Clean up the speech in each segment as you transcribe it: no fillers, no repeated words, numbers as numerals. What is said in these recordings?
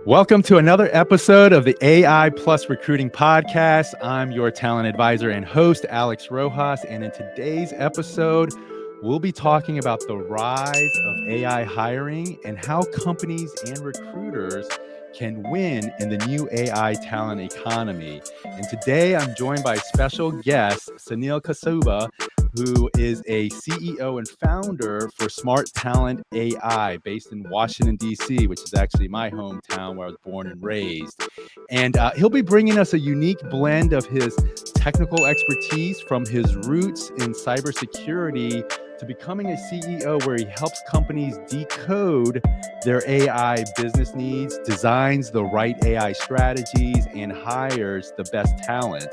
Welcome to another episode of the AI Plus Recruiting Podcast. I'm your talent advisor and host, Alex Rojas. And in today's episode, we'll be talking about the rise of AI hiring and how companies and recruiters can win in the new AI talent economy. And today I'm joined by special guest, Sunil Casuba, who is a CEO and founder for Smart Talent AI based in Washington, D.C., which is actually my hometown where I was born and raised. And he'll be bringing us a unique blend of his technical expertise from his roots in cybersecurity to becoming a CEO where he helps companies decode their AI business needs, designs the right AI strategies, and hires the best talent.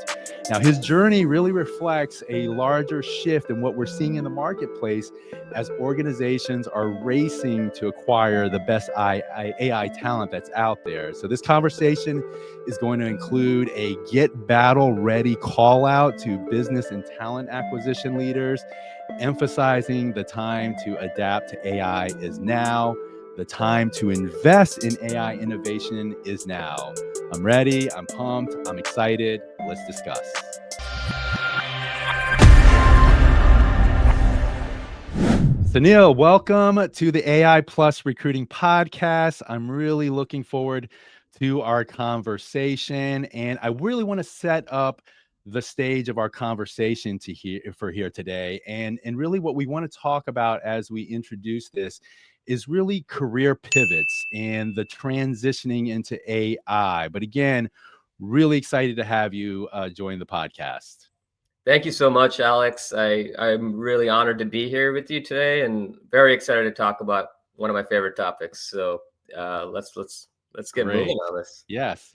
Now, his journey really reflects a larger shift in what we're seeing in the marketplace as organizations are racing to acquire the best AI talent that's out there. So this conversation is going to include a get battle ready call out to business and talent acquisition leaders, emphasizing the time to adapt to AI is now. The time to invest in AI innovation is now. I'm ready. I'm pumped. I'm excited. Let's discuss. Sunil, welcome to the AI Plus Recruiting Podcast. I'm really looking forward to our conversation, and I really want to set up the stage of our conversation for here today. And really what we want to talk about as we introduce this is really career pivots and the transitioning into AI. But again, really excited to have you join the podcast. Thank you so much, Alex. I'm really honored to be here with you today and very excited to talk about one of my favorite topics. So let's get moving on this. Yes.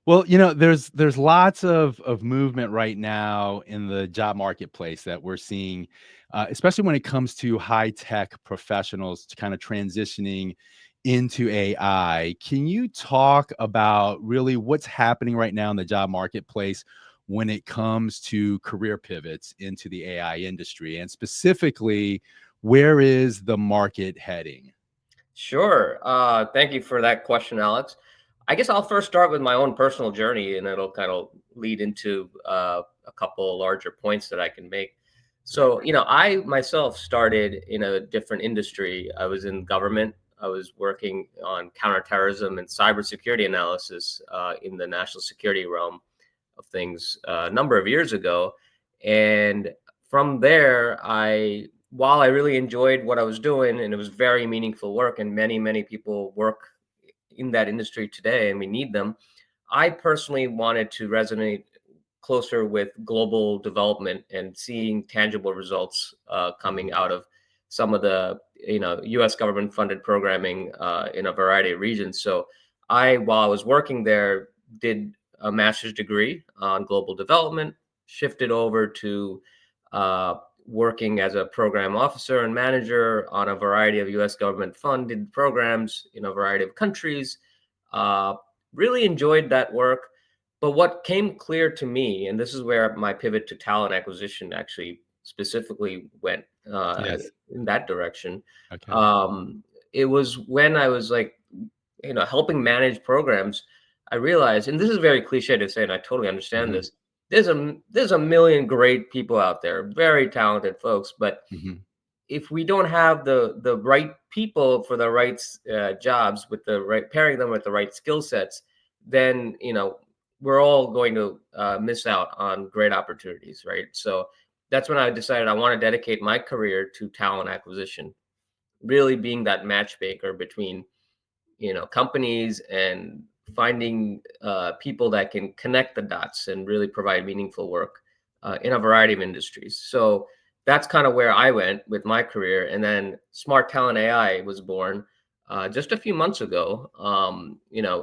Well, there's lots of movement right now in the job marketplace that we're seeing, especially when it comes to high tech professionals kind of transitioning into AI. Can you talk about really what's happening right now in the job marketplace when it comes to career pivots into the AI industry, and specifically, where is the market heading? Sure. Thank you for that question, Alex. I guess I'll first start with my own personal journey, and it'll kind of lead into a couple larger points that I can make. So, I myself started in a different industry. I was in government. I was working on counterterrorism and cybersecurity analysis in the national security realm of things a number of years ago. And from there, while I really enjoyed what I was doing and it was very meaningful work, and many people work in that industry today and we need them, I personally wanted to resonate closer with global development and seeing tangible results coming out of some of the U.S. government funded programming in a variety of regions. So while I was working there, did a master's degree on global development, shifted over to working as a program officer and manager on a variety of U.S. government funded programs in a variety of countries. Really enjoyed that work. But what came clear to me, and this is where my pivot to talent acquisition actually specifically went Yes. in that direction. Okay. It was when I was helping manage programs. I realized, and this is very cliche to say, and I totally understand Mhm. this. There's a million great people out there, very talented folks, but Mhm. if we don't have the right people for the right jobs with the right pairing them with the right skill sets, then we're all going to miss out on great opportunities, right? So that's when I decided I want to dedicate my career to talent acquisition, really being that matchmaker between companies and finding people that can connect the dots and really provide meaningful work in a variety of industries. So that's kind of where I went with my career. And then Smart Talent AI was born just a few months ago.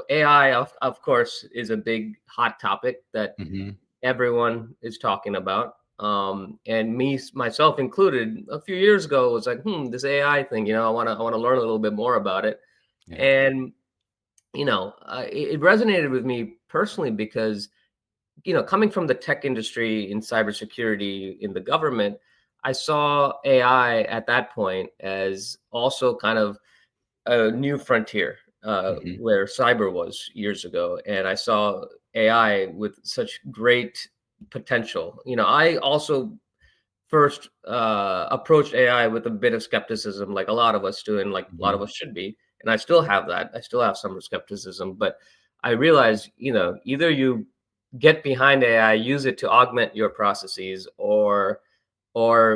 AI, of course, is a big hot topic that Mhm. everyone is talking about. And myself included, a few years ago was like, this AI thing, I want to learn a little bit more about it. Yeah. And it resonated with me personally because coming from the tech industry in cybersecurity in the government, I saw AI at that point as also kind of a new frontier. Mhm. where cyber was years ago, and I saw AI with such great potential. I also first approached AI with a bit of skepticism, like a lot of us do, and like a lot of Mhm. us should be. And I still have that. I still have some skepticism, but I realize, either you get behind AI, use it to augment your processes, or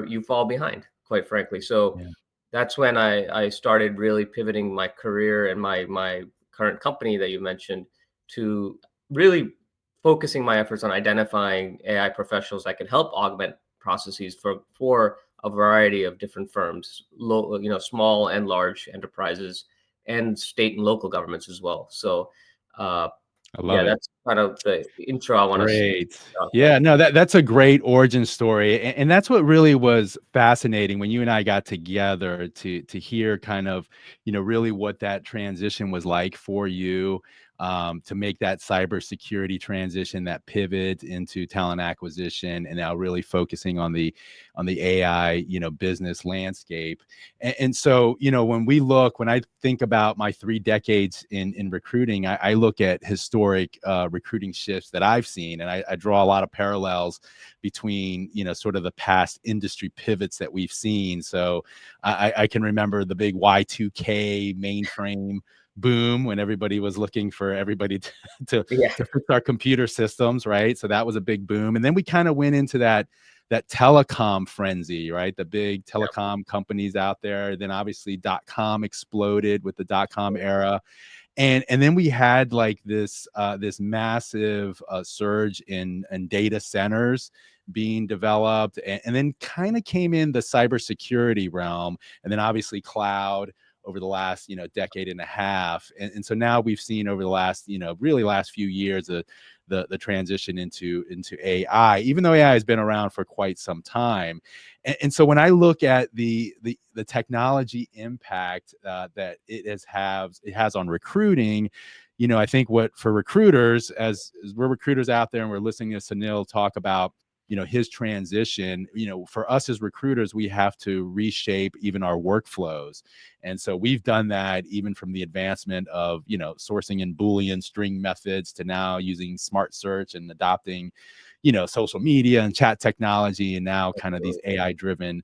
you fall behind, quite frankly. So Yeah. that's when I started really pivoting my career and my current company that you mentioned to really focusing my efforts on identifying AI professionals that can help augment processes for a variety of different firms, small and large enterprises, and state and local governments as well. So, uh, I yeah, love it. that's kind of the intro I want to Great. talk about. Yeah, no, that's a great origin story, and that's what really was fascinating when you and I got together to hear kind of, really what that transition was like for you, to make that cybersecurity transition, that pivot into talent acquisition, and now really focusing on the AI, business landscape. And so, when I think about my 3 decades in recruiting, I look at historic recruiting shifts that I've seen, and I draw a lot of parallels between, sort of the past industry pivots that we've seen. So I can remember the big Y2K mainframe boom when everybody was looking for everybody to Yeah, to fix our computer systems, right? So that was a big boom, and then we kind of went into that telecom frenzy, right? The big yeah, telecom companies out there. Then obviously .com exploded with the .com era, and then we had like this massive surge in data centers being developed, and then kind of came in the cybersecurity realm, and then obviously cloud over the last decade and a half, and so now we've seen over the last really last few years the transition into AI, even though AI has been around for quite some time. And so when I look at the technology impact that it has on recruiting, I think what for recruiters, as we're recruiters out there and we're listening to Sunil talk about his transition, for us as recruiters, we have to reshape even our workflows. And so we've done that even from the advancement of sourcing in Boolean string methods to now using smart search and adopting social media and chat technology, and now kind of these absolutely. AI driven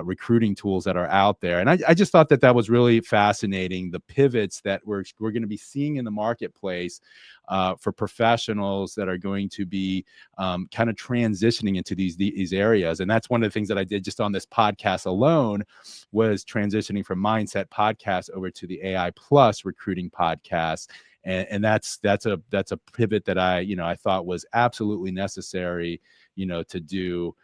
recruiting tools that are out there. And I just thought that was really fascinating, the pivots that we're going to be seeing in the marketplace for professionals that are going to be kind of transitioning into these areas. And that's one of the things that I did just on this podcast alone, was transitioning from Mindset podcast over to the AI Plus recruiting podcast. And that's a pivot that I thought was absolutely necessary, to do,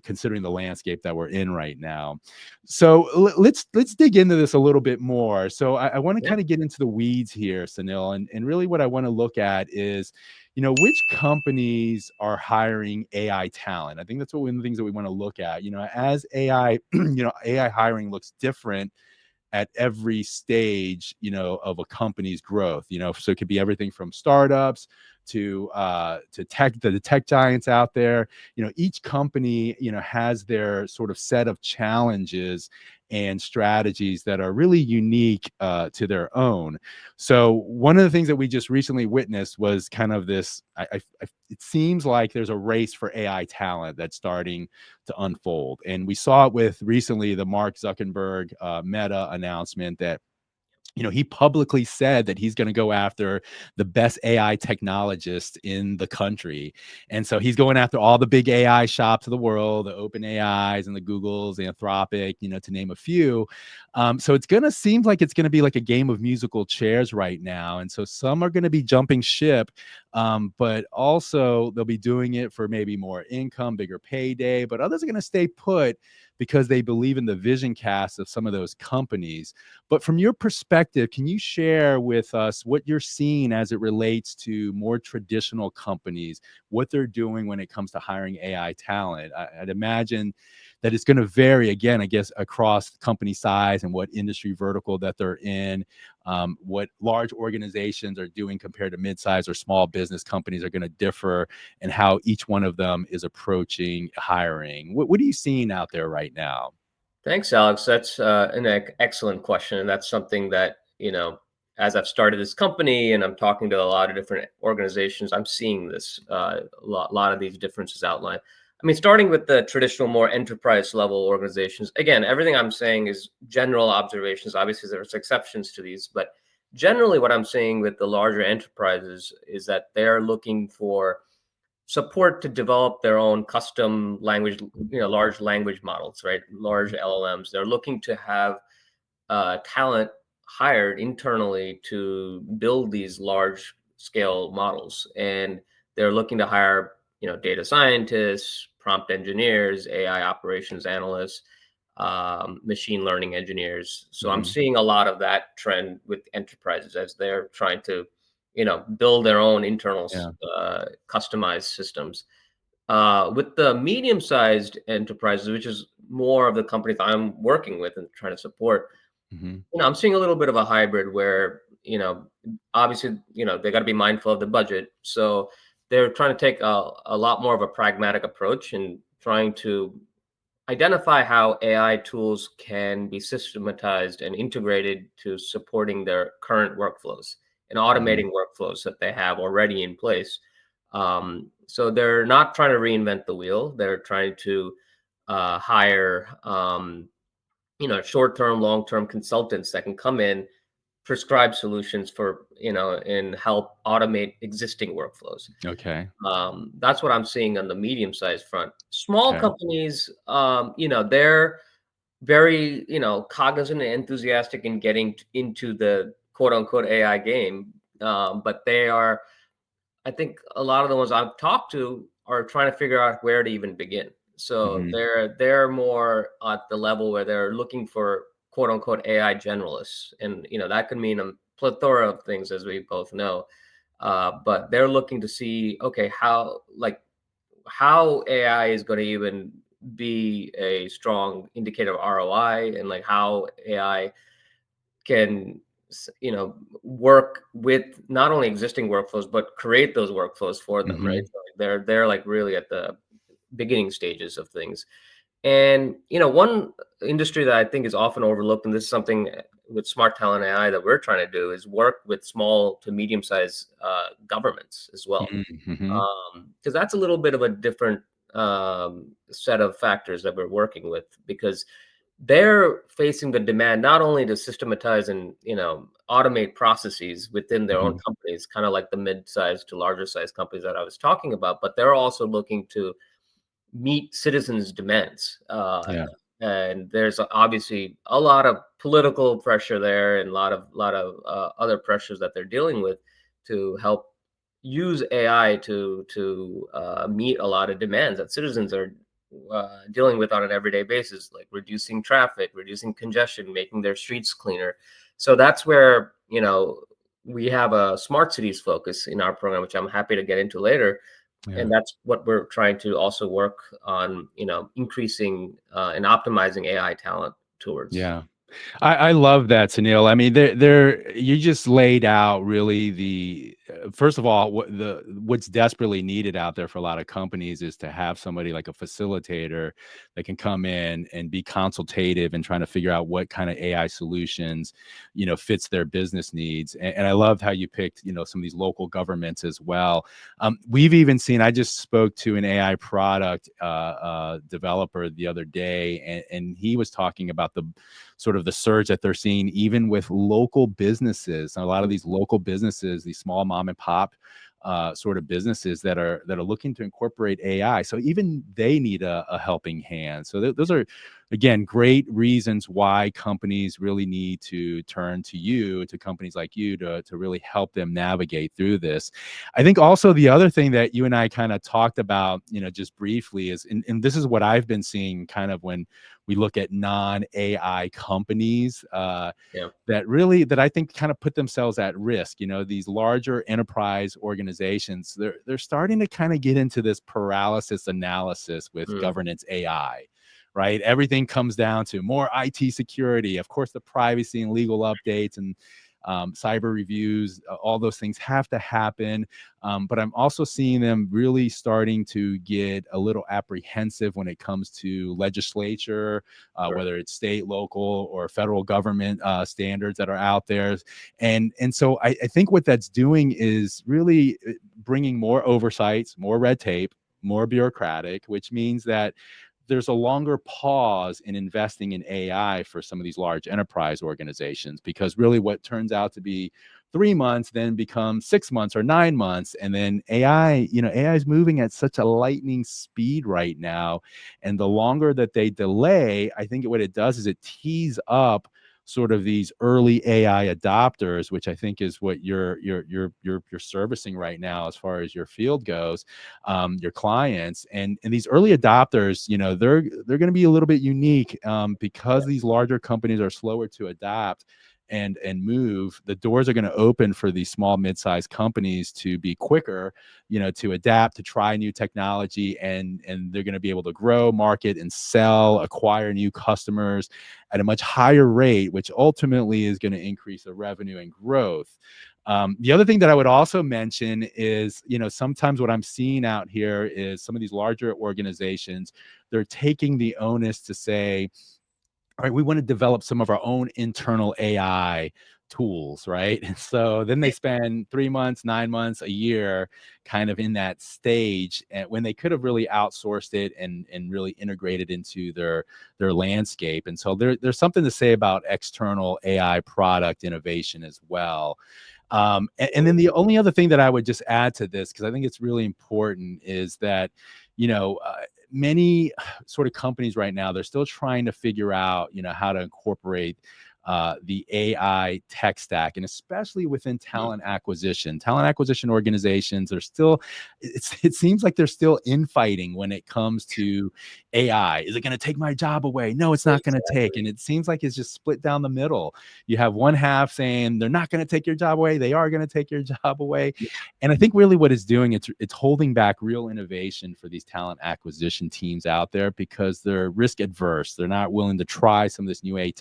considering the landscape that we're in right now. So let's dig into this a little bit more. So I want to Yeah, kind of get into the weeds here, Sunil, and really what I want to look at is, which companies are hiring AI talent. I think that's one of the things that we want to look at. As AI, AI hiring looks different at every stage, of a company's growth. So it could be everything from startups to tech, the tech giants out there. Each company, has their sort of set of challenges and strategies that are really unique to their own. So one of the things that we just recently witnessed was kind of this. It seems like there's a race for AI talent that's starting to unfold, and we saw it with recently the Mark Zuckerberg Meta announcement that he publicly said that he's going to go after the best AI technologists in the country. And so he's going after all the big AI shops of the world, the Open AIs and the Googles, Anthropic, to name a few. So it's going to seem like it's going to be like a game of musical chairs right now. And so some are going to be jumping ship, but also they'll be doing it for maybe more income, bigger payday, but others are going to stay put because they believe in the vision cast of some of those companies. But from your perspective, can you share with us what you're seeing as it relates to more traditional companies, what they're doing when it comes to hiring AI talent? I'd imagine that it's going to vary again, I guess, across company size and what industry vertical that they're in. What large organizations are doing compared to mid-sized or small business companies are going to differ, and how each one of them is approaching hiring. What are you seeing out there right now? thanks, Alex. That's an excellent question, and that's something that as I've started this company and I'm talking to a lot of different organizations, I'm seeing this lot of these differences outlined. I mean, starting with the traditional, more enterprise level organizations. Again, everything I'm saying is general observations. Obviously, there's exceptions to these, but generally, what I'm seeing with the larger enterprises is that they're looking for support to develop their own custom language, large language models, right? Large LLMs. They're looking to have talent hired internally to build these large scale models, and they're looking to hire data scientists, prompt engineers, AI operations analysts, machine learning engineers. So I'm Mhm. seeing a lot of that trend with enterprises as they're trying to build their own internal Yeah. customized systems. With the medium-sized enterprises, which is more of the companies I'm working with and trying to support, Mhm. I'm seeing a little bit of a hybrid where, obviously, they got to be mindful of the budget. So they're trying to take a lot more of a pragmatic approach and trying to identify how AI tools can be systematized and integrated to supporting their current workflows and Mhm. automating workflows that they have already in place. So they're not trying to reinvent the wheel. They're trying to hire short-term, long-term consultants that can come in, prescribe solutions for, and help automate existing workflows. Okay. That's what I'm seeing on the medium-sized front. Small Okay. companies, they're very, cognizant and enthusiastic in getting into the quote unquote AI game. But they are, I think a lot of the ones I've talked to are trying to figure out where to even begin. So Mhm. they're more at the level where they're looking for quote unquote AI generalists, and that could mean a plethora of things, as we both know. But they're looking to see, okay, how AI is going to even be a strong indicator of ROI, and like how AI can work with not only existing workflows but create those workflows for them, right? Mhm. So like, they're like really at the beginning stages of things. And one industry that I think is often overlooked, and this is something with smart talent AI that we're trying to do, is work with small to medium sized governments as well, Mhm. because that's a little bit of a different set of factors that we're working with, because they're facing the demand not only to systematize and automate processes within their own Mhm. companies, kind of like the mid-sized to larger sized companies that I was talking about, but they're also looking to meet citizens' demands. Yeah. And there's obviously a lot of political pressure there, and a lot of other pressures that they're dealing with to help use AI to meet a lot of demands that citizens are dealing with on an everyday basis, like reducing traffic, reducing congestion, making their streets cleaner. So that's where we have a smart cities focus in our program, which I'm happy to get into later, Yeah. and that's what we're trying to also work on, increasing and optimizing AI talent towards. Yeah. I love that, Sunil. I mean, there you just laid out really the first of all, what's desperately needed out there for a lot of companies is to have somebody like a facilitator that can come in and be consultative and trying to figure out what kind of AI solutions, fits their business needs. And I loved how you picked, some of these local governments as well. We've even seen, I just spoke to an AI product developer the other day, and he was talking about the sort of the surge that they're seeing even with local businesses. A lot of these local businesses, these small mom and pop sort of businesses that are looking to incorporate AI. So even they need a helping hand. So those are, again, great reasons why companies really need to turn to you, to companies like you, to really help them navigate through this. I think also the other thing that you and I kind of talked about, just briefly is, and this is what I've been seeing kind of when we look at non-AI companies, Yeah. that I think kind of put themselves at risk. These larger enterprise organizations, they're starting to kind of get into this paralysis analysis with Mm. governance AI, right? Everything comes down to more IT security, of course, the privacy and legal updates, and cyber reviews, all those things have to happen. But I'm also seeing them really starting to get a little apprehensive when it comes to legislature, Right. whether it's state, local, or federal government standards that are out there. And so I think what that's doing is really bringing more oversights, more red tape, more bureaucratic, which means that there's a longer pause in investing in AI for some of these large enterprise organizations, because really what turns out to be 3 months then becomes 6 months or 9 months. And then AI, AI is moving at such a lightning speed right now. And the longer that they delay, I think what it does is it tees up sort of these early AI adopters, which I think is what you're servicing right now as far as your field goes, your clients. And these early adopters, they're going to be a little bit unique, because these larger companies are slower to adopt and move. The doors are going to open for these small mid-sized companies to be quicker, to adapt, to try new technology, and they're going to be able to grow, market, and sell, acquire new customers at a much higher rate, which ultimately is going to increase the revenue and growth. The other thing that I would also mention is, sometimes what I'm seeing out here is some of these larger organizations, they're taking the onus to say, all right, we want to develop some of our own internal AI tools, right? And so then they spend 3 months, 9 months, a year kind of in that stage, and when they could have really outsourced it and really integrated into their landscape. And so there's something to say about external AI product innovation as well. And then the only other thing that I would just add to this, because I think it's really important, is that, many sort of companies right now, they're still trying to figure out, how to incorporate the AI tech stack, and especially within Mm. talent acquisition organizations are still, it seems like they're still infighting when it comes to AI. Is it going to take my job away? No, it's not going to take. Exactly. And it seems like it's just split down the middle. You have one half saying they're not going to take your job away, they are going to take your job away. And I think really what it's doing, it's holding back real innovation for these talent acquisition teams out there, because they're risk adverse. They're not willing to try some of this new AI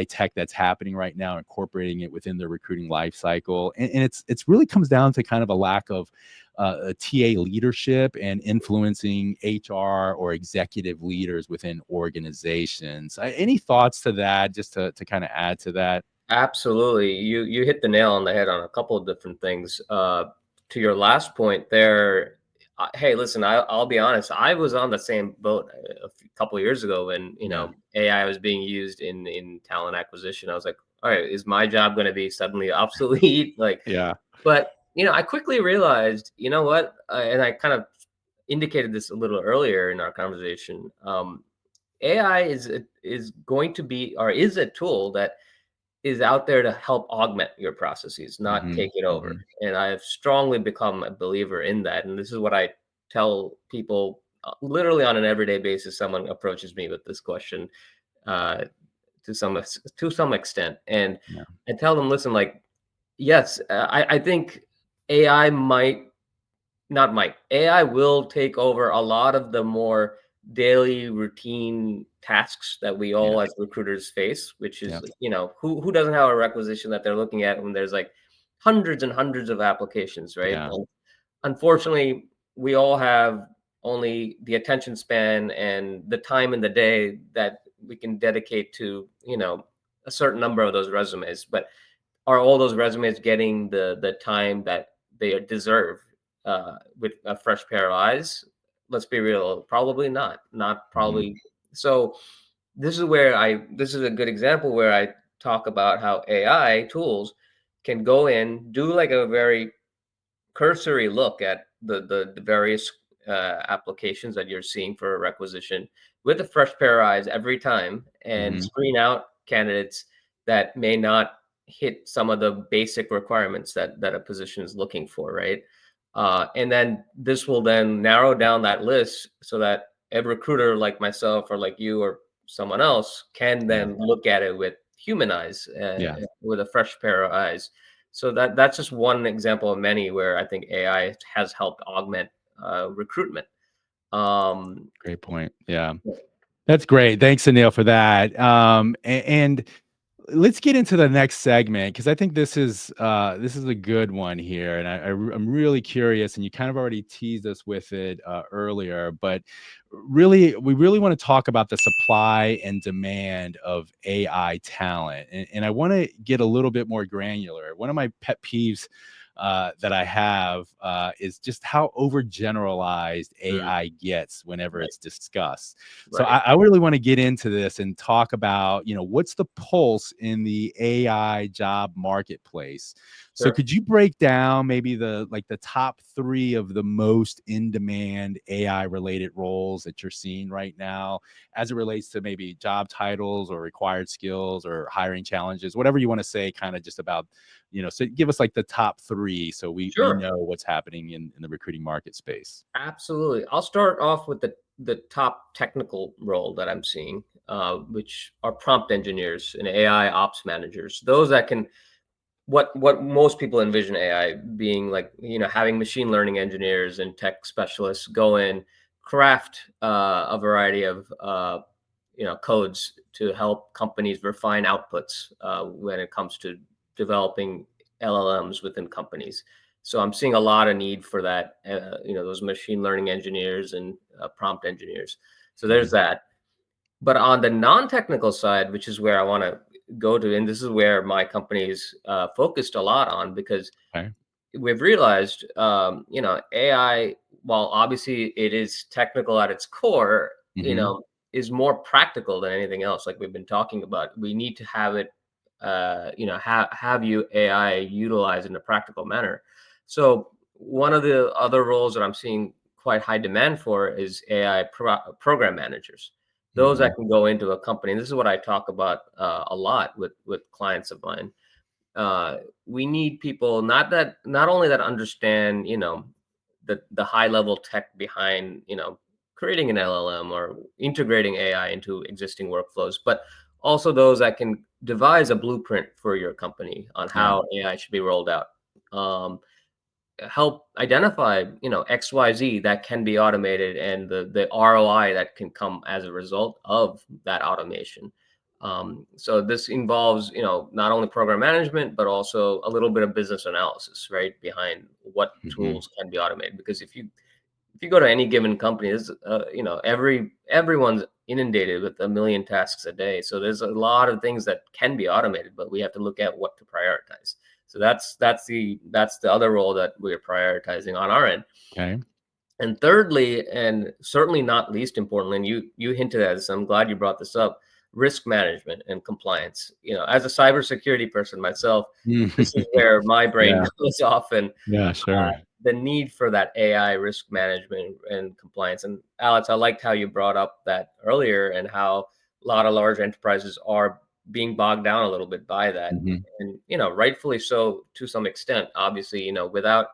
tech that's happening right now, incorporating it within their recruiting life cycle. And it's really comes down to kind of a lack of a TA leadership and influencing HR or executive leaders within organizations. Any thoughts to that, just to kind of add to that? Absolutely. You hit the nail on the head on a couple of different things. To your last point there, hey, listen, I'll be honest. I was on the same boat couple of years ago when Yeah. AI was being used in talent acquisition. I was like, all right, is my job going to be suddenly obsolete? Like, Yeah. but I quickly realized, you know what, and I kind of indicated this a little earlier in our conversation. AI is going to be, or is a tool that is out there to help augment your processes, not Hmm. take it over. Hmm. And I have strongly become a believer in that. And this is what I tell people literally on an everyday basis. Someone approaches me with this question uh, to some extent, and Yeah. I tell them, listen, like, yes, I think AI might not might. AI will take over a lot of the more daily routine tasks that we Yeah. all as recruiters face, which Yeah. is, who doesn't have a requisition that they're looking at when there's like hundreds and hundreds of applications, right? Yeah. And unfortunately, we all have only the attention span and the time in the day that we can dedicate to, a certain number of those resumes. But are all those resumes getting the time that they deserve with a fresh pair of eyes? Let's be real, probably not. Not Hmm. probably. So this is a good example where I talk about how AI tools can go in, do like a very cursory look at the various applications that you're seeing for a requisition with a fresh pair of eyes every time, and Hmm. screen out candidates that may not hit some of the basic requirements that a position is looking for, right? And then this will then narrow down that list so that a recruiter like myself or like you or someone else can Yeah. then look at it with human eyes, Yeah. with a fresh pair of eyes. So that's just one example of many where I think AI has helped augment recruitment. Um, Great point. Yeah. That's great. Thanks, Anil, for that. And let's get into the next segment because I think this is a good one here, and I'm really curious. And you kind of already teased us with it earlier, but we really want to talk about the supply and demand of AI talent, and I want to get a little bit more granular. One of my pet peeves that I have is just how overgeneralized Mm, AI gets whenever right, it's discussed. So right. I really want to get into this and talk about, what's the pulse in the AI job marketplace. So Sure. could you break down maybe the top three of the most in demand AI related roles that you're seeing right now as it relates to maybe job titles or required skills or hiring challenges, whatever you want to say, kind of just about, so give us like the top three so we Sure. know what's happening in the recruiting market space. Absolutely. I'll start off with the top technical role that I'm seeing, which are prompt engineers and AI ops managers. Those that can what most people envision AI being like, having machine learning engineers and tech specialists go in, craft a variety of codes to help companies refine outputs when it comes to developing LLMs within companies. So I'm seeing a lot of need for that, those machine learning engineers and prompt engineers. So there's Mhm. that. But on the non-technical side, which is where I want to go to, and this is where my company's focused a lot on, because Okay. we've realized, AI, while obviously it is technical at its core, Hmm. is more practical than anything else. Like we've been talking about, we need to have it, have you AI utilized in a practical manner. So one of the other roles that I'm seeing quite high demand for is AI program managers. Those that Hmm. can go into a company. And this is what I talk about a lot with clients of mine. We need people not only that understand, the high level tech behind, creating an LLM or integrating AI into existing workflows, but also those that can devise a blueprint for your company on Yeah. how AI should be rolled out. Um, Help identify, XYZ that can be automated and the ROI that can come as a result of that automation. So this involves, not only program management, but also a little bit of business analysis, right, behind what Hmm. tools can be automated. Because if you go to any given company, there's everyone's inundated with a million tasks a day. So there's a lot of things that can be automated, but we have to look at what to prioritize. So that's the other role that we're prioritizing on our end. Okay. And thirdly, and certainly not least importantly, and you hinted at this, I'm glad you brought this up, risk management and compliance. As a cybersecurity person myself, this is where my brain Yeah. goes off, and Yeah. Sure. the need for that AI risk management and compliance. And Alex, I liked how you brought up that earlier and how a lot of large enterprises are being bogged down a little bit by that. Hmm. And, rightfully so to some extent. Obviously, without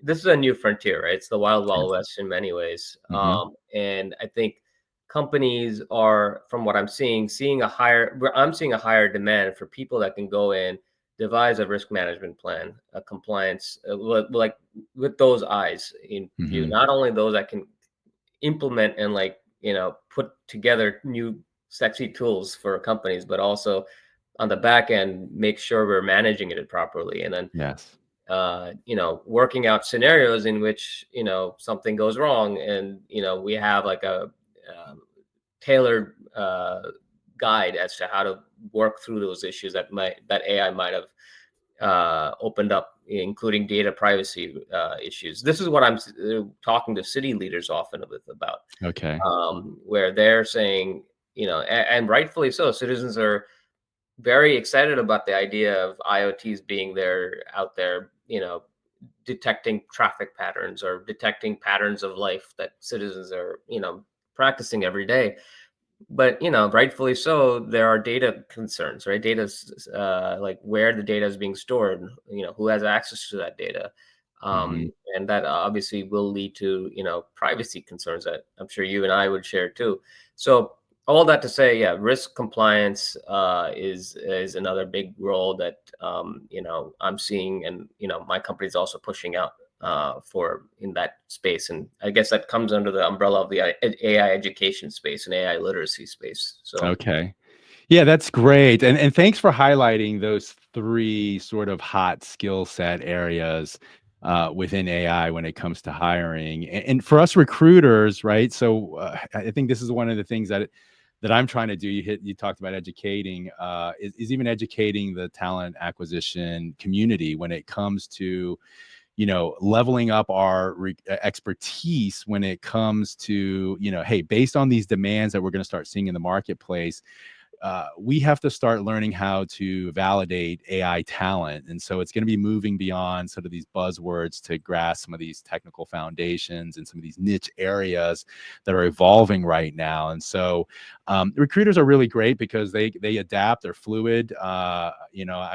this is a new frontier, right? It's the wild, wild Yes. west in many ways. Hmm. And I think companies are, from what I'm I'm seeing a higher demand for people that can go in, devise a risk management plan, a compliance, like with those eyes in view, Hmm. not only those that can implement and like, put together new sexy tools for companies, but also on the back end, make sure we're managing it properly. And then Yes. working out scenarios in which, something goes wrong and, we have like a tailored guide as to how to work through those issues that AI might have opened up, including data privacy issues. This is what I'm talking to city leaders often about, Okay. where they're saying, and rightfully so, citizens are very excited about the idea of IoTs being there out there, detecting traffic patterns or detecting patterns of life that citizens are, practicing every day. But rightfully so, there are data concerns, right? Like where the data is being stored, who has access to that data. Hmm. And that obviously will lead to privacy concerns that I'm sure you and I would share too. So all that to say, yeah, risk compliance is another big role that I'm seeing, and my company's also pushing out for in that space. And I guess that comes under the umbrella of the AI education space and AI literacy space. So Okay. Yeah, that's great. And thanks for highlighting those 3 sort of hot skill set areas, within AI when it comes to hiring. And for us recruiters, right? So, I think this is one of the things that I'm trying to do. You talked about educating, is even educating the talent acquisition community when it comes to, leveling up our expertise when it comes to, hey, based on these demands that we're going to start seeing in the marketplace, we have to start learning how to validate AI talent. And so it's going to be moving beyond sort of these buzzwords to grasp some of these technical foundations and some of these niche areas that are evolving right now. And so recruiters are really great because they adapt, they're fluid. I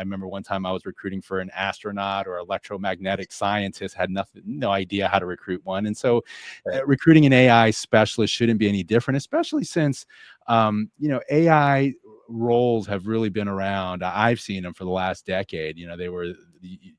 remember one time I was recruiting for an astronaut or electromagnetic scientist, had no idea how to recruit one. And so Right. recruiting an AI specialist shouldn't be any different, especially since AI roles have really been around. I've seen them for the last decade.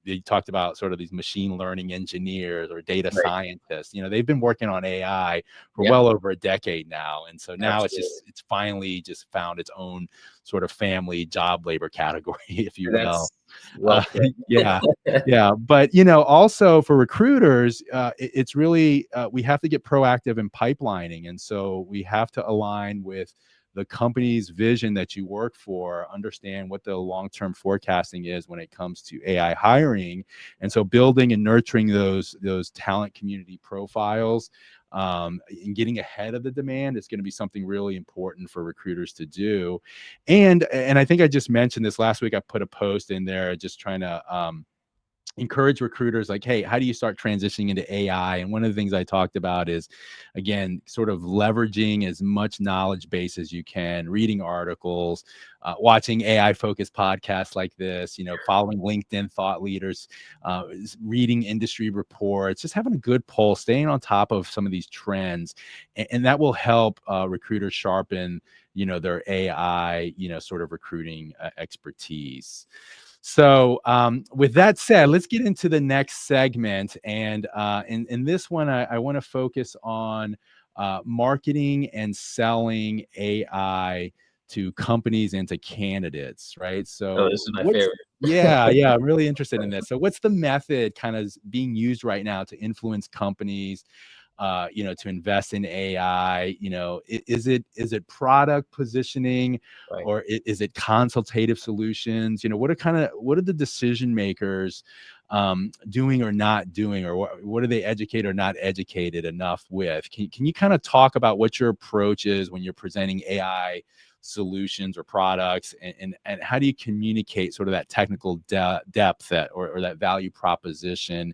They talked about sort of these machine learning engineers or data Right. scientists. They've been working on AI for Yeah, well over a decade now. And so now absolutely. it's finally just found its own sort of family job labor category, if you will. That's well Uh, put. yeah. Yeah. But, also for recruiters, it's really, we have to get proactive in pipelining. And so we have to align with the company's vision that you work for, understand what the long-term forecasting is when it comes to AI hiring. And so building and nurturing those talent community profiles, and getting ahead of the demand is going to be something really important for recruiters to do. And I think I just mentioned this last week. I put a post in there just trying to encourage recruiters, like, hey, how do you start transitioning into AI? And one of the things I talked about is, again, sort of leveraging as much knowledge base as you can, reading articles, watching AI focused podcasts like this, following LinkedIn thought leaders, reading industry reports, just having a good pulse, staying on top of some of these trends. And that will help recruiters sharpen their AI sort of recruiting expertise. So, with that said, let's get into the next segment. And in this one, I want to focus on marketing and selling AI to companies and to candidates, right? Oh, this So, is my what's favorite. yeah, I'm really interested in this. So, what's the method kind of being used right now to influence companies, to invest in AI? Is it product positioning, Right. or is it consultative solutions? What are the decision makers doing or not doing, or what are they educated or not educated enough with? Can you kind of talk about what your approach is when you're presenting AI solutions or products, and how do you communicate sort of that technical depth or that value proposition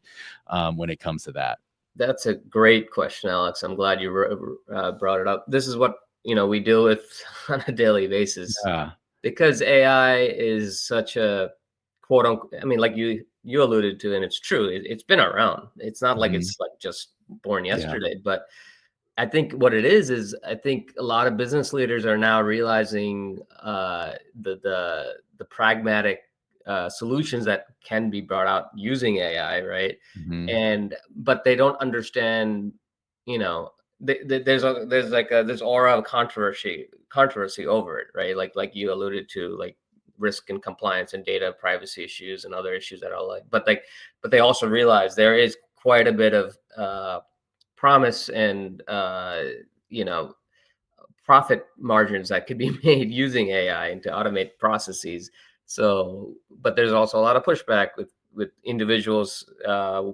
when it comes to that? That's a great question, Alex. I'm glad you brought it up. This is what we deal with on a daily basis Yeah. because AI is such a quote unquote. I mean, like you alluded to, and it's true. It's been around. It's not like Mhm. it's like just born Yeah. yesterday. But I think what it is I think a lot of business leaders are now realizing the pragmatic solutions that can be brought out using AI, right? Mhm. And but they don't understand, you know, there's aura of controversy over it, right? Like you alluded to, like risk and compliance and data privacy issues and other issues that are like, but they also realize there is quite a bit of promise and you know profit margins that could be made using AI and to automate processes. So, but there's also a lot of pushback with individuals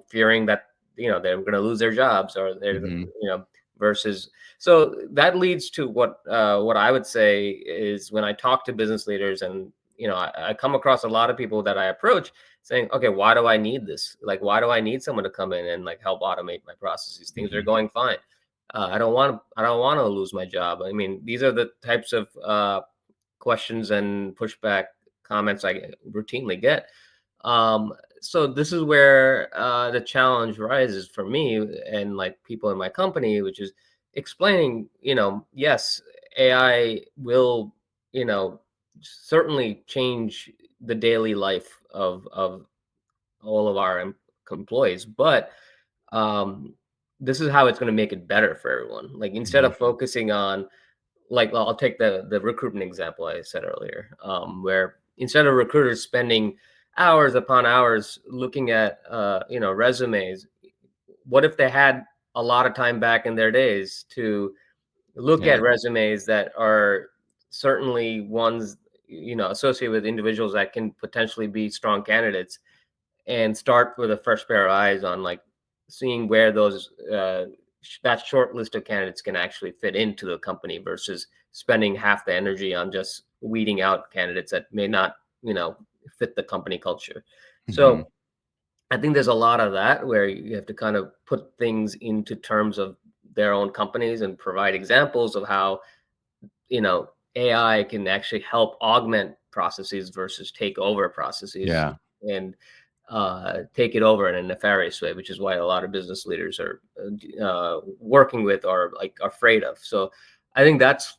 fearing that they're going to lose their jobs or they're Mhm. versus. So that leads to what I would say is when I talk to business leaders and I come across a lot of people that I approach saying, okay, why do I need this? Like, why do I need someone to come in and like help automate my processes? Things are Mhm. going fine. I don't want to lose my job. I mean, these are the types of questions and pushback comments I routinely get. Um, so this is where the challenge rises for me and like people in my company, which is explaining, yes, AI will, you know, certainly change the daily life of all of our employees, but um, this is how it's going to make it better for everyone. Like instead Mhm. of focusing on like I'll take the recruitment example I said earlier, where instead of recruiters spending hours upon hours looking at resumes, what if they had a lot of time back in their days to look Yeah. at resumes that are certainly ones associated with individuals that can potentially be strong candidates, and start with a fresh pair of eyes on like seeing where those that short list of candidates can actually fit into the company versus spending half the energy on just weeding out candidates that may not fit the company culture. Hmm. So I think there's a lot of that where you have to kind of put things into terms of their own companies and provide examples of how AI can actually help augment processes versus take over processes, Yeah. and take it over in a nefarious way, which is why a lot of business leaders are working with or like afraid of. So I think that's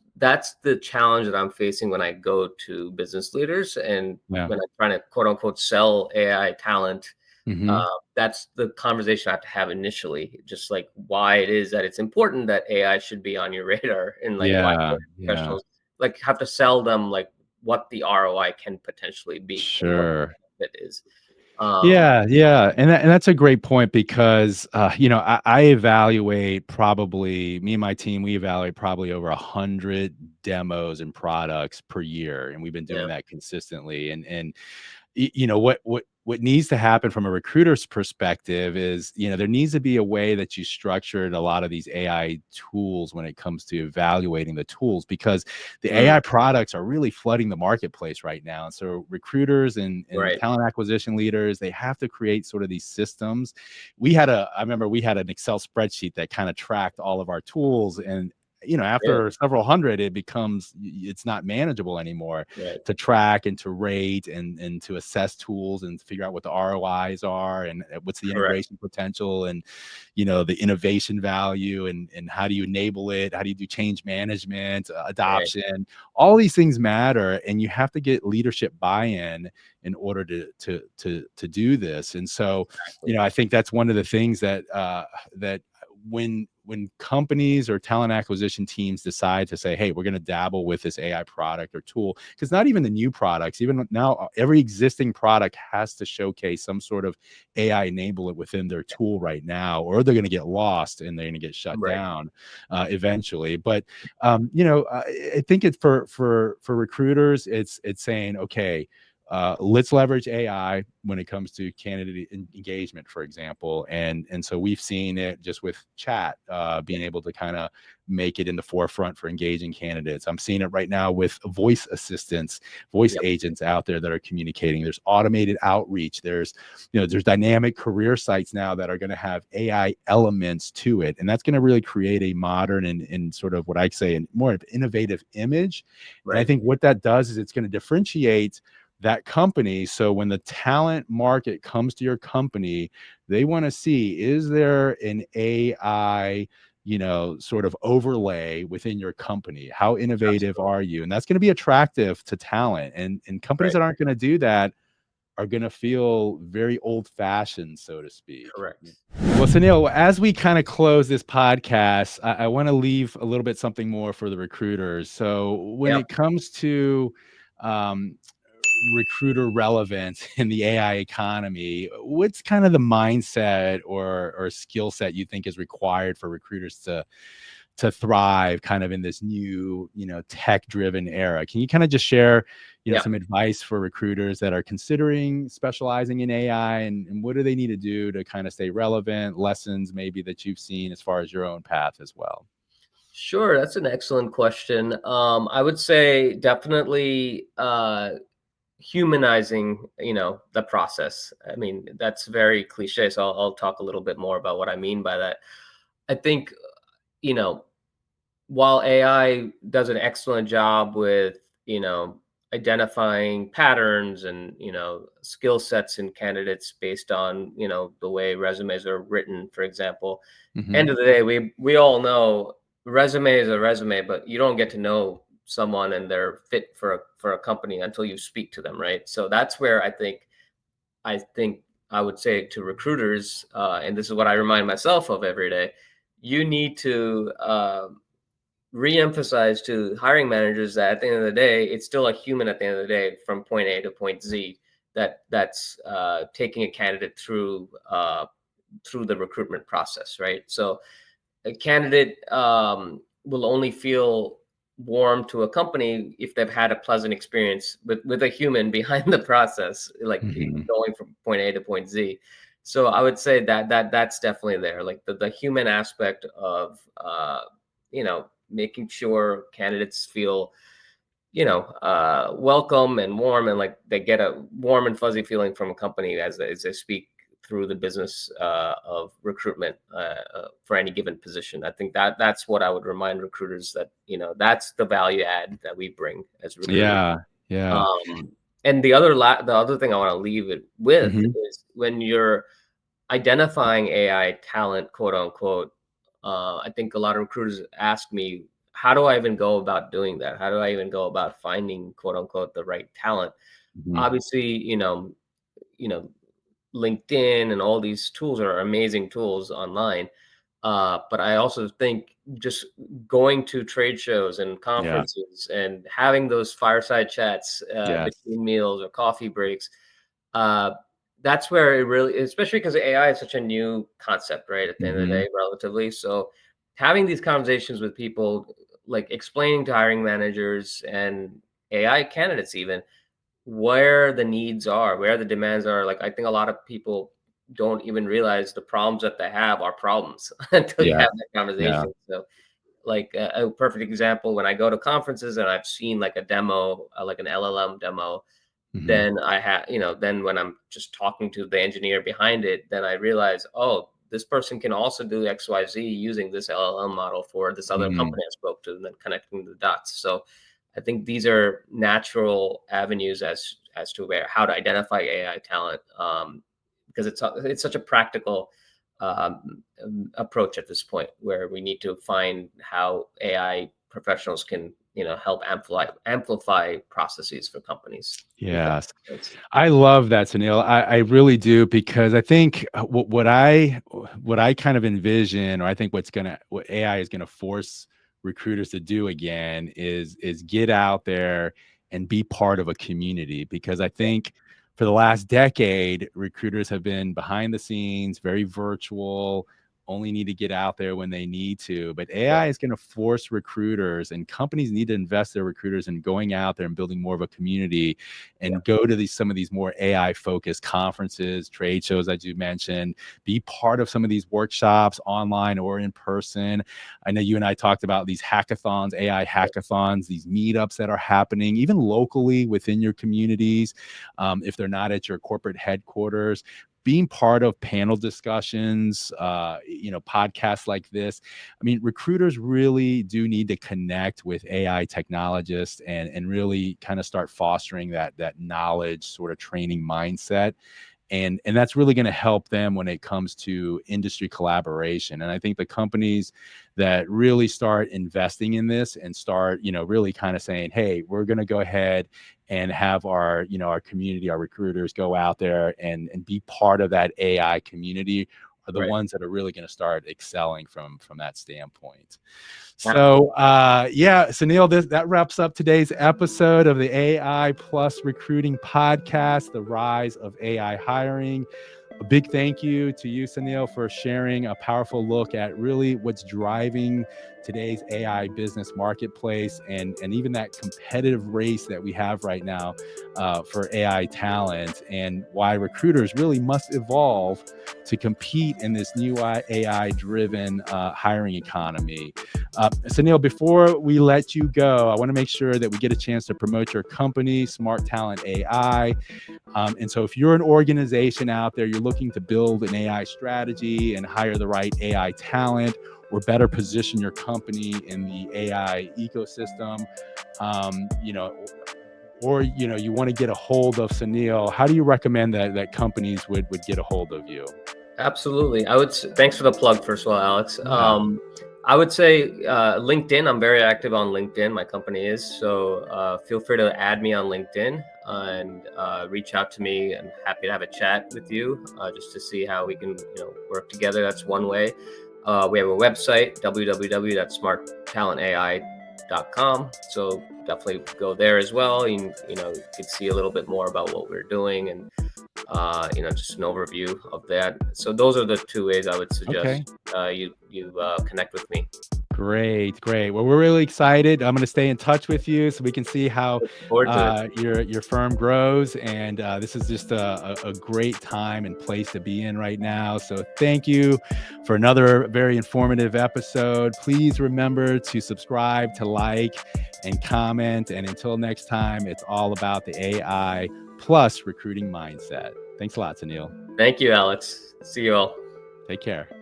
the challenge that I'm facing when I go to business leaders and Yeah. when I'm trying to quote unquote sell AI talent. Hmm. That's the conversation I have to have initially, just like why it is that it's important that AI should be on your radar, and like why Yeah. Yeah. professionals like have to sell them like what the ROI can potentially be and what Sure. it is. Um, Yeah, yeah, and that's a great point because I evaluate probably me and my team. We evaluate probably over 100 demos and products per year, and we've been doing yeah, that consistently. And what needs to happen from a recruiter's perspective is there needs to be a way that you structured a lot of these AI tools when it comes to evaluating the tools, because the mm, AI products are really flooding the marketplace right now. And so recruiters and right, talent acquisition leaders, they have to create sort of these systems. I remember we had an Excel spreadsheet that kind of tracked all of our tools, and really, after several hundred, it's not manageable anymore right, to track and to rate and to assess tools and figure out what the ROIs are and what's the correct, integration potential and the innovation value and how do you enable it? How do you do change management, right, adoption? All these things matter, and you have to get leadership buy-in in order to do this. And so, exactly, I think that's one of the things that when companies or talent acquisition teams decide to say, hey, we're going to dabble with this AI product or tool, because not even the new products, even now, every existing product has to showcase some sort of AI enablement within their tool right now, or they're going to get lost and they're going to get shut right, down eventually. But I think it's for recruiters, it's saying, okay, let's leverage AI when it comes to candidate engagement, for example. And so we've seen it just with chat being able to kind of make it in the forefront for engaging candidates. I'm seeing it right now with voice assistants, voice yep, agents out there that are communicating. There's automated outreach. There's dynamic career sites now that are going to have AI elements to it. And that's going to really create a modern and sort of what I say, and more innovative image. And I right, think what that does is it's going to differentiate that company. So when the talent market comes to your company, they want to see, is there an AI, sort of overlay within your company? How innovative absolutely, are you? And that's going to be attractive to talent. And companies right, that aren't going to do that are going to feel very old fashioned, so to speak. correct, Well, Sunil, as we kind of close this podcast, I want to leave a little bit something more for the recruiters. So when yep, it comes to um, recruiter relevance in the AI economy, what's kind of the mindset or skill set you think is required for recruiters to thrive kind of in this new, tech driven era? Can you kind of just share, yeah. some advice for recruiters that are considering specializing in AI, and what do they need to do to kind of stay relevant, lessons maybe that you've seen as far as your own path as well? Sure, that's an excellent question. I would say definitely humanizing, the process. I mean, that's very cliche, so I'll talk a little bit more about what I mean by that. I think, you know, while AI does an excellent job with, identifying patterns and, skill sets in candidates based on, the way resumes are written, for example, Hmm. end of the day, we all know resume is a resume, but you don't get to know someone and they're fit for a company until you speak to them, right? So that's where I think I would say to recruiters, and this is what I remind myself of every day: you need to re-emphasize to hiring managers that at the end of the day, it's still a human at the end of the day from point A to point Z that's taking a candidate through the recruitment process, right? So a candidate will only feel warm to a company if they've had a pleasant experience with a human behind the process, like Mhm. going from point A to point Z. So I would say that's definitely there, like the human aspect of making sure candidates feel welcome and warm, and like they get a warm and fuzzy feeling from a company as they speak through the business of recruitment for any given position. I think that's what I would remind recruiters, that that's the value add that we bring as recruiters. Yeah. Yeah. Um, and the other thing I want to leave it with Mhm. is when you're identifying AI talent, quote unquote, I think a lot of recruiters ask me, how do I even go about doing that? How do I even go about finding, quote unquote, the right talent? Mhm. Obviously, you know, LinkedIn and all these tools are amazing tools online. But I also think just going to trade shows and Yeah. conferences and having those fireside chats Yes. between meals or coffee breaks, uh, that's where it really, especially because AI is such a new concept, right? At the end of the Mhm. day, relatively. So having these conversations with people, like explaining to hiring managers and AI candidates, even where the needs are, where the demands are. Like I think a lot of people don't even realize the problems that they have are problems until you Yeah. have that Yeah. conversation. So like a perfect example, when I go to conferences and I've seen like a demo, like an LLM demo, Mhm. then then when I'm just talking to the engineer behind it, then I realize, oh, this person can also do XYZ using this LLM model for this other Mhm. company I spoke to, and then connecting the dots. So I think these are natural avenues as to how to identify AI talent, because it's such a practical approach at this point, where we need to find how AI professionals can help amplify processes for companies. If that Yes. makes sense. I love that, Sunil. I really do, because I think what I kind of envision, or I think what AI is gonna force recruiters to do again is get out there and be part of a community. Because I think for the last decade, recruiters have been behind the scenes, very virtual, only need to get out there when they need to. But Yeah, AI is going to force recruiters, and companies need to invest their recruiters in going out there and building more of a community, yeah, and go to some of these more AI focused conferences, trade shows, as you mentioned, be part of some of these workshops online or in person. I know you and I talked about these hackathons, AI yeah. hackathons, these meetups that are happening even locally within your communities. If they're not at your corporate headquarters, being part of panel discussions, podcasts like this. I mean, recruiters really do need to connect with AI technologists, and really kind of start fostering that knowledge sort of training mindset. And that's really going to help them when it comes to industry collaboration. And I think the companies that really start investing in this and start, really kind of saying, hey, we're going to go ahead and have our community, our recruiters go out there and be part of that AI community, are the Right. ones that are really going to start excelling from that standpoint. Yeah. So yeah, so Neil, that wraps up today's episode of the AI Plus Recruiting Podcast, the rise of AI hiring. A big thank you to you, Sunil, for sharing a powerful look at really what's driving today's AI business marketplace, and even that competitive race that we have right now for AI talent, and why recruiters really must evolve to compete in this new AI driven hiring economy. Sunil, before we let you go, I want to make sure that we get a chance to promote your company, Smart Talent AI. And so if you're an organization out there, you're looking to build an AI strategy and hire the right AI talent, or better position your company in the AI ecosystem, um, you know, or you want to get a hold of Sunil, how do you recommend that companies would get a hold of you? Absolutely. Thanks for the plug, first of all, Alex. Yeah. I would say LinkedIn. I'm very active on LinkedIn. My company is. So feel free to add me on LinkedIn and reach out to me. I'm happy to have a chat with you just to see how we can work together. That's one way. We have a website, www.smarttalentai.com. So definitely go there as well. You can see a little bit more about what we're doing and just an overview of that. So those are the two ways I would suggest you connect with me. Great. Well, we're really excited. I'm going to stay in touch with you so we can see how Look forward to it. your firm grows. And this is just a great time and place to be in right now. So thank you for another very informative episode. Please remember to subscribe, to like, and comment. And until next time, it's all about the AI plus recruiting mindset. Thanks a lot, Sunil. Thank you, Alex. See you all. Take care.